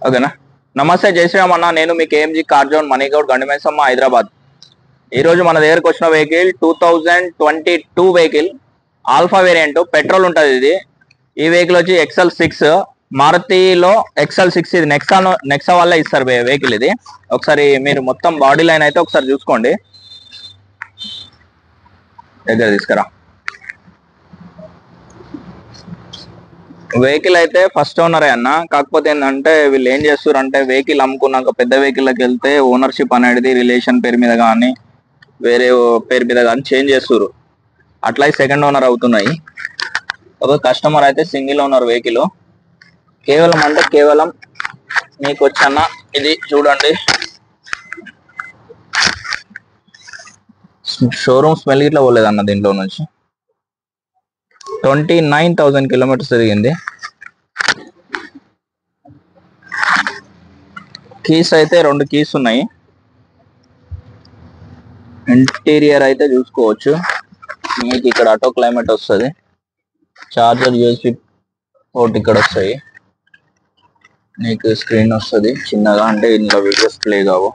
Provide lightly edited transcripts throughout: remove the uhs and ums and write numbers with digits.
ఓకేనా. నమస్తే, జై శ్రీరామ్ అన్న. నేను మీ కేఎంజీ కార్ జోన్ మనీగౌడ్ గండిమైసమ్మ హైదరాబాద్. ఈ రోజు మన దగ్గరకు వచ్చిన vehicle 2022 vehicle, alpha variant, petrol ఉంటుంది ఇది. ఈ వెహికల్ వచ్చి XL6, మారుతిలో XL6. ఇది నెక్సా వల్ల ఇస్తారు వెహికల్ ఇది. ఒకసారి మీరు మొత్తం బాడీ లైన్ అయితే ఒకసారి చూసుకోండి. దగ్గర తీసుకురా. వెహికల్ అయితే ఫస్ట్ ఓనరే అన్న. కాకపోతే ఏంటంటే వీళ్ళు ఏం చేస్తారు అంటే, వెహికల్ అమ్ముకున్నాక పెద్ద వెహికల్కి వెళ్తే ఓనర్షిప్ అనేది రిలేషన్ పేరు మీద కానీ వేరే పేరు మీద కానీ చేంజ్ చేస్తారు. అట్లా సెకండ్ ఓనర్ అవుతున్నాయి. ఒక కస్టమర్ అయితే సింగిల్ ఓనర్ వెహికల్. కేవలం మీకు వచ్చన్న ఇది చూడండి. షోరూమ్ స్మెల్ ఇట్లా పోలేదన్న. దీంట్లో నుంచి 29,000 కిలోమీటర్స్ తిరిగింది. కీస్ అయితే 2 కీస్ ఉన్నాయి. ఇంటీరియర్ అయితే చూసుకోవచ్చు. మీకు ఇక్కడ ఆటో క్లైమేట్ వస్తుంది. చార్జర్, USB పోర్ట్ ఇక్కడ వస్తాయి. మీకు స్క్రీన్ వస్తుంది చిన్నగా, అంటే ఇందులో వీడియోస్ ప్లే కావు.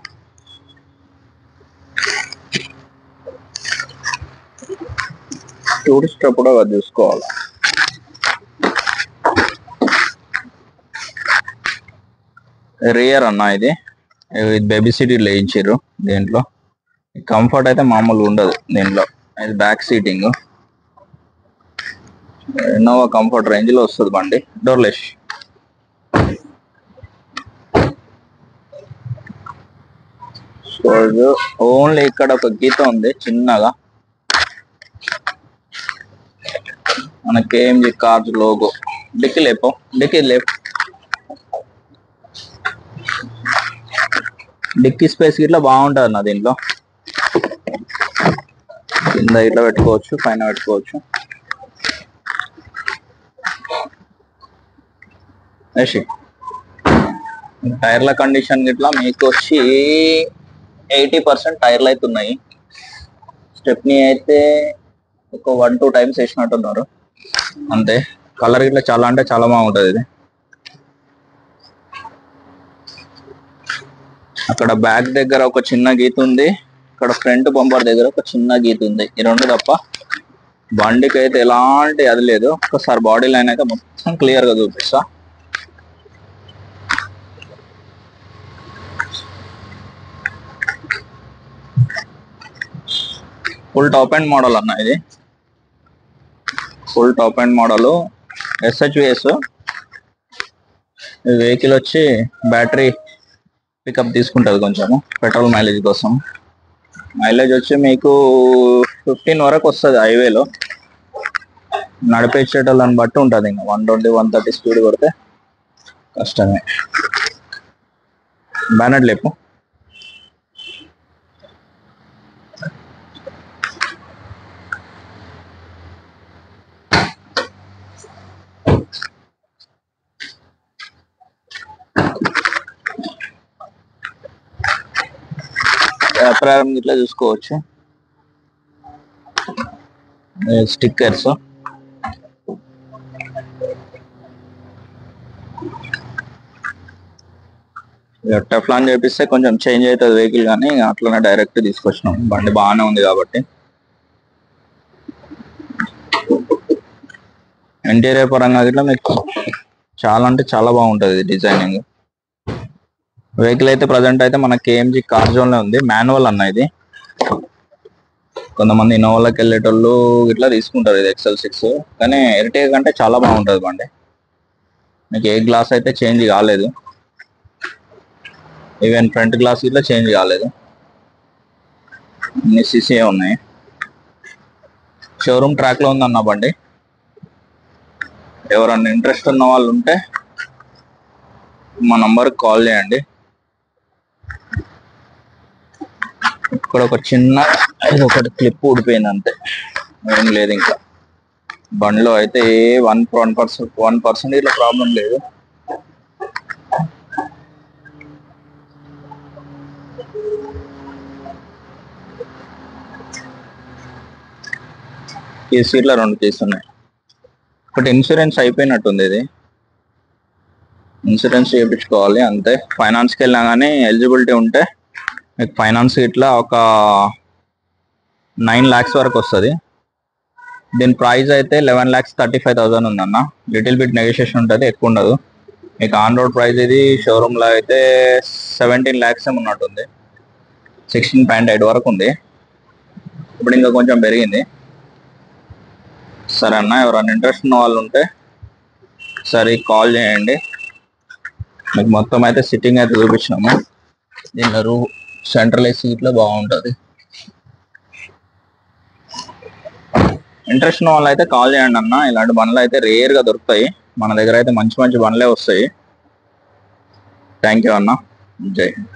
టూరిస్ట్ కూడా చూసుకోవాలి. రియర్ అన్న ఇది బేబీ సీట్ లేయించారు. దీంట్లో కంఫర్ట్ అయితే మామూలుగా ఉండదు. దీంట్లో ఇది back seating Innova comfort range లో వస్తుంది బండి. డోర్లెస్. ఓన్లీ ఇక్కడ ఒక గీత ఉంది చిన్నగా, మన కేఎంజీ కార్స్ లోగో. డిక్కీ లేపు. డిక్కీ స్పేస్ ఇట్లా బాగుంటుంది అన్న. దీంట్లో కింద ఇట్లా పెట్టుకోవచ్చు, పైన పెట్టుకోవచ్చు. టైర్ల కండిషన్ ఇట్లా మీకు వచ్చి 80% టైర్లు అయితే ఉన్నాయి. స్టెప్నీ అయితే ఒక 1-2 టైమ్స్ వేసినట్టున్నారు అంతే. కలర్ ఇట్లా చాలా అంటే చాలా బాగుంటుంది ఇది. అక్కడ బ్యాక్ దగ్గర ఒక చిన్న గీత ఉంది, ఇక్కడ ఫ్రంట్ బంపర్ దగ్గర ఒక చిన్న గీత ఉంది. ఈ రెండు తప్ప బండికి అయితే ఎలాంటి అది లేదు. ఒకసారి బాడీ లైన్ అయితే మొత్తం క్లియర్ గా చూపిస్తా. ఫుల్ టాప్ అండ్ మోడల్ అన్న ఇది. Full top and model SHVS. ఈ వెహికల్ వచ్చి బ్యాటరీ పికప్ తీసుకుంటుంది కొంచెము పెట్రోల్ మైలేజ్ కోసం. మైలేజ్ వచ్చి మీకు 15 వరకు వస్తుంది హైవేలో. నడిపేసేటోళ్ళని బట్టి ఉంటుంది. ఇంకా 120-130 స్పీడ్ కొడితే కష్టమే. బ్యానెట్ లేపు. వ్యాపారం ఇట్లా చూసుకోవచ్చు. స్టిక్కర్స్ టెఫ్లాన్ చేపిస్తే కొంచెం చేంజ్ అవుతుంది వెహికల్, కానీ అట్లనే డైరెక్ట్ తీసుకొచ్చినాం. బండి బాగానే ఉంది కాబట్టి. ఇంటీరియర్ పరంగా ఇట్లా మీకు చాలా అంటే చాలా బాగుంటుంది డిజైనింగ్. వెహికల్ అయితే ప్రజెంట్ అయితే మన కేఎంజీ కార్ జోన్ లో ఉంది. మాన్యువల్ అన్న ఇది. కొంతమంది ఇన్నోవాలోకి వెళ్ళేటోళ్ళు ఇట్లా తీసుకుంటారు ఇది XL6, కానీ ఎర్టిగా కంటే చాలా బాగుంటుంది బండి. మీకు ఏ గ్లాస్ అయితే చేంజ్ కాలేదు, ఈవెన్ ఫ్రంట్ గ్లాస్ ఇట్లా చేంజ్ కాలేదు. అన్ని CCA ఉన్నాయి. షోరూమ్ ట్రాక్ లో ఉందన్న బండి. ఎవరన్నా ఇంట్రెస్ట్ ఉన్న వాళ్ళు ఉంటే మా నంబర్కి కాల్ చేయండి. ఇక్కడ ఒక చిన్న ఒకటి క్లిప్ ఊడిపోయింది అంతే, ఏం లేదు. ఇంకా బండిలో అయితే 1% ఇట్లా ప్రాబ్లం లేదు. ఈ సీట్లో 2 కేసు ఉన్నాయి. ఒకటి ఇన్సూరెన్స్ అయిపోయినట్టుంది ఇది. ఇన్సూరెన్స్ చేయించుకోవాలి అంతే. ఫైనాన్స్కి వెళ్ళినా కానీ ఎలిజిబిలిటీ ఉంటే మీకు ఫైనాన్స్ ఇట్లా ఒక 9 lakhs వరకు వస్తుంది. దీని ప్రైస్ అయితే 11,35,000 ఉందన్న. లిటిల్ బిట్ నెగోషియేషన్ ఉంటుంది, ఎక్కువ ఉండదు. మీకు ఆన్ రోడ్ ప్రైస్ ఇది షోరూంలో అయితే 17 lakhs ఉన్నట్టుంది. 16.8 వరకు ఉంది, ఇప్పుడు ఇంకా కొంచెం పెరిగింది. సరే అన్న, ఎవరైనా ఇంట్రెస్ట్ ఉన్న వాళ్ళు ఉంటే సరే కాల్ చేయండి. మీకు మొత్తం అయితే సిట్టింగ్ అయితే చూపించినాము. దీనిలో సెంట్రల్ ఏసీ ఇట్లా బాగుంటుంది. ఇంట్రెస్ట్ ఉన్న వాళ్ళు అయితే కాల్ చేయండి అన్న. ఇలాంటి బండ్లు అయితే రేర్గా దొరుకుతాయి మన దగ్గర, అయితే మంచి మంచి బండ్లే వస్తాయి. థ్యాంక్ యూ అన్న. జై హింద్.